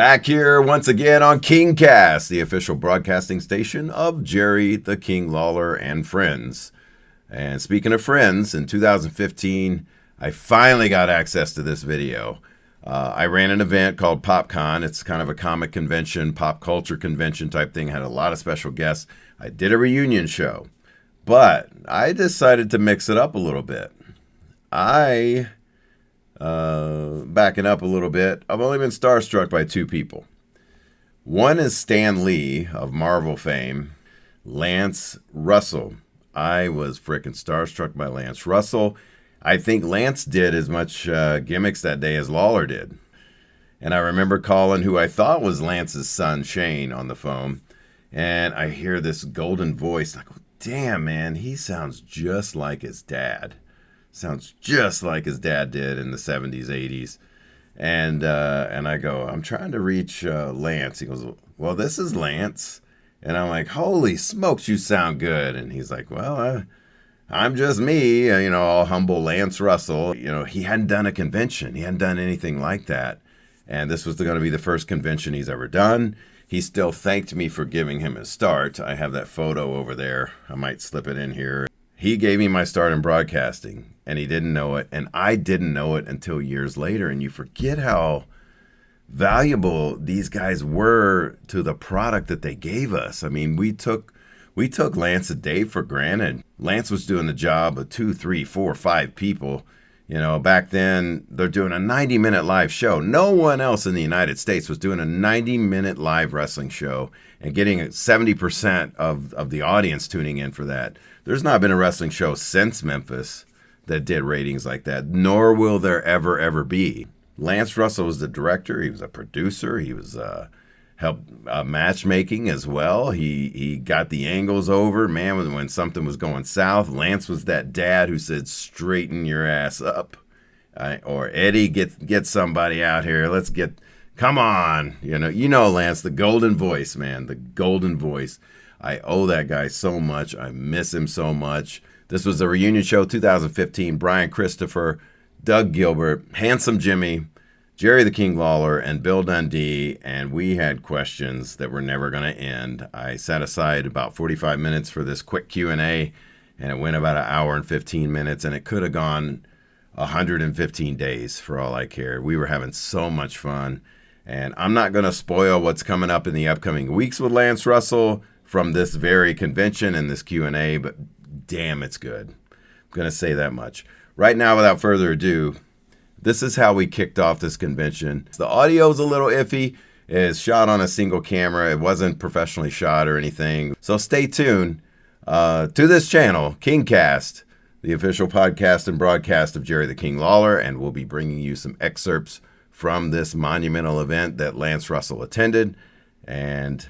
Back here once again on KingCast, the official broadcasting station of Jerry the King Lawler and friends. And speaking of friends, in 2015, I finally got access to this video. I ran an event called PopCon. It's kind of a comic convention, pop culture convention type thing. Had a lot of special guests. I did a reunion show, but I decided to mix it up a little bit. Backing up a little bit, I've only been starstruck by two people. One is Stan Lee of Marvel fame, Lance Russell. I was freaking starstruck by Lance Russell. I think Lance did as much gimmicks that day as Lawler did. And I remember calling who I thought was Lance's son, Shane, on the phone. And I hear this golden voice. I go, damn, man, he sounds just like his dad. Sounds just like his dad did in the 70s, 80s. And I go, I'm trying to reach Lance. He goes, well, this is Lance. And I'm like, holy smokes, you sound good. And he's like, well, I'm just me, all humble Lance Russell. He hadn't done a convention. He hadn't done anything like that. And this was going to be the first convention he's ever done. He still thanked me for giving him his start. I have that photo over there. I might slip it in here. He gave me my start in broadcasting, and he didn't know it, and I didn't know it until years later. And you forget how valuable these guys were to the product that they gave us. I mean, we took Lance and Dave for granted. Lance was doing the job of 2, 3, 4, 5 people. Back then, they're doing a 90-minute live show. No one else in the United States was doing a 90-minute live wrestling show and getting 70% of the audience tuning in for that. There's not been a wrestling show since Memphis that did ratings like that, nor will there ever be. Lance Russell was the director. He was a producer. He was helped matchmaking as well. He got the angles over. Man, when something was going south, Lance was that dad who said, straighten your ass up. Or Eddie, get somebody out here. Come on. Lance, the golden voice, man, the golden voice. I owe that guy so much. I miss him so much. This was a reunion show, 2015. Brian Christopher, Doug Gilbert, Handsome Jimmy, Jerry the King Lawler, and Bill Dundee, and we had questions that were never going to end. I set aside about 45 minutes for this quick Q&A, and it went about an hour and 15 minutes, and it could have gone 115 days for all I care. We were having so much fun, and I'm not going to spoil what's coming up in the upcoming weeks with Lance Russell from this very convention and this Q&A, but damn, it's good. I'm going to say that much. Right now, without further ado, this is how we kicked off this convention. The audio's a little iffy. It's shot on a single camera. It wasn't professionally shot or anything. So stay tuned to this channel, KingCast, the official podcast and broadcast of Jerry the King Lawler, and we'll be bringing you some excerpts from this monumental event that Lance Russell attended. And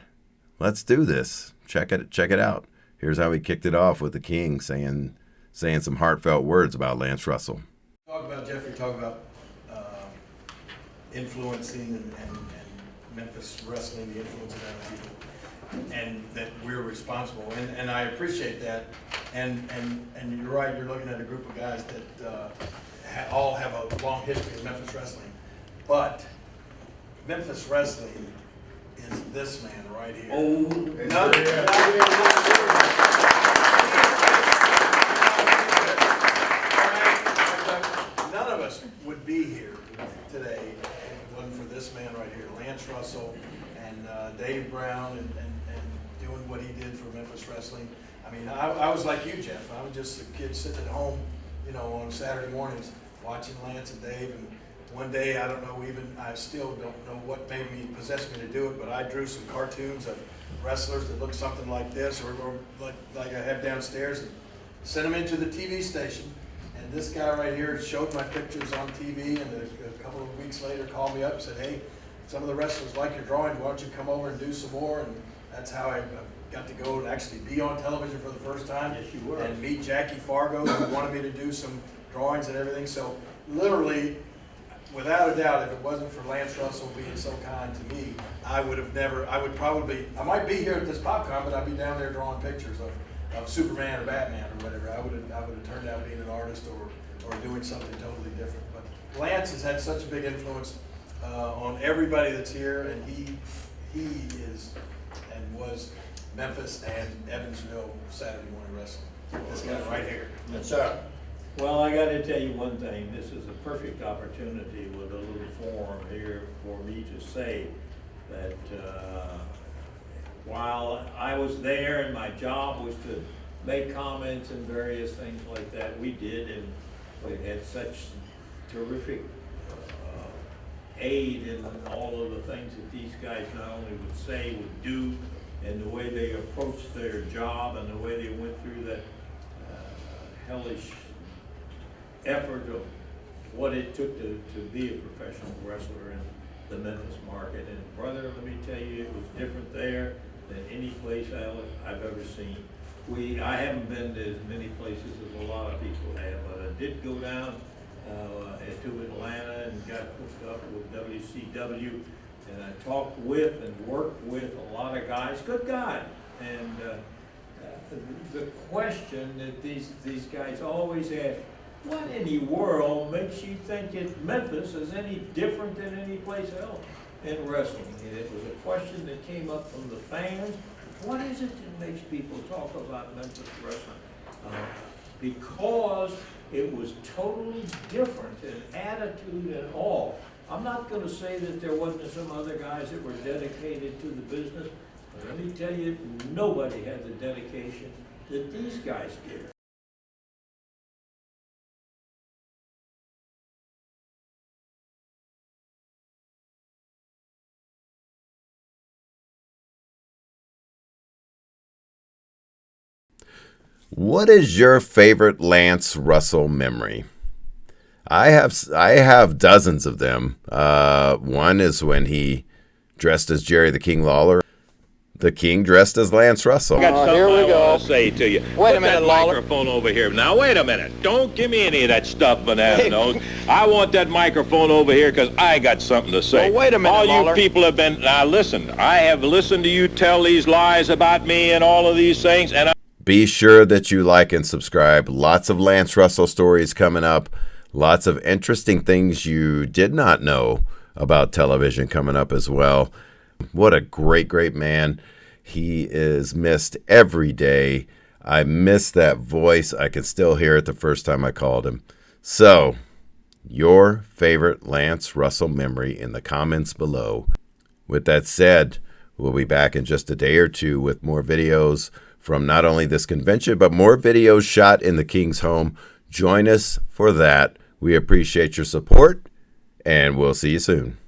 let's do this. Check it out. Here's how we kicked it off with the King saying some heartfelt words about Lance Russell. Talk about Jeffrey. Talk about influencing and Memphis wrestling, the influence of that people, and that we're responsible. And I appreciate that. And you're right. You're looking at a group of guys that all have a long history of Memphis wrestling, but Memphis wrestling is this man right here. None of us would be here today if it wasn't for this man right here, Lance Russell, and Dave Brown, and doing what he did for Memphis wrestling. I mean, I was like you, Jeff. I was just a kid sitting at home, on Saturday mornings watching Lance and Dave. And one day, I still don't know what possessed me to do it, but I drew some cartoons of wrestlers that looked something like this, or like I have downstairs, and sent them into the TV station. And this guy right here showed my pictures on TV, and a couple of weeks later called me up and said, hey, some of the wrestlers like your drawing, why don't you come over and do some more? And that's how I got to go and actually be on television for the first time. Yes, you were. And meet Jackie Fargo, who wanted me to do some drawings and everything. So literally, without a doubt, if it wasn't for Lance Russell being so kind to me, I might be here at this PopCon, but I'd be down there drawing pictures of Superman or Batman or whatever. I would have turned out being an artist or doing something totally different. But Lance has had such a big influence on everybody that's here, and he is and was Memphis and Evansville Saturday morning wrestling. This guy right here. Yes, sir. Well, I got to tell you one thing. This is a perfect opportunity with a little forum here for me to say that while I was there and my job was to make comments and various things like that, we did, and we had such terrific aid in all of the things that these guys not only would say, would do, and the way they approached their job and the way they went through that hellish effort of what it took to be a professional wrestler in the Memphis market. And brother, let me tell you, it was different there than any place I've ever seen. I haven't been to as many places as a lot of people have, but I did go down to Atlanta and got hooked up with WCW, and I talked with and worked with a lot of guys, good guys. And the question that these guys always ask, what in the world makes you think that Memphis is any different than any place else in wrestling? And it was a question that came up from the fans. What is it that makes people talk about Memphis wrestling? Because it was totally different in attitude and all. I'm not going to say that there wasn't some other guys that were dedicated to the business, but let me tell you, nobody had the dedication that these guys did. What is your favorite Lance Russell memory? I have dozens of them. One is when he dressed as Jerry the King Lawler. The King dressed as Lance Russell. I got something here we I go. want to say to you. Wait a Put minute, that Lawler. microphone over here. Now, wait a minute. Don't give me any of that stuff, banana nose. I want that microphone over here because I got something to say. Well, wait a minute, all you Lawler. people have been, now listen, I have listened to you tell these lies about me and all of these things, and Be sure that you like and subscribe. Lots of Lance Russell stories coming up. Lots of interesting things you did not know about television coming up as well. What a great, great man. He is missed every day. I miss that voice. I can still hear it the first time I called him. So, your favorite Lance Russell memory in the comments below. With that said, we'll be back in just a day or two with more videos from not only this convention, but more videos shot in the King's home. Join us for that. We appreciate your support, and we'll see you soon.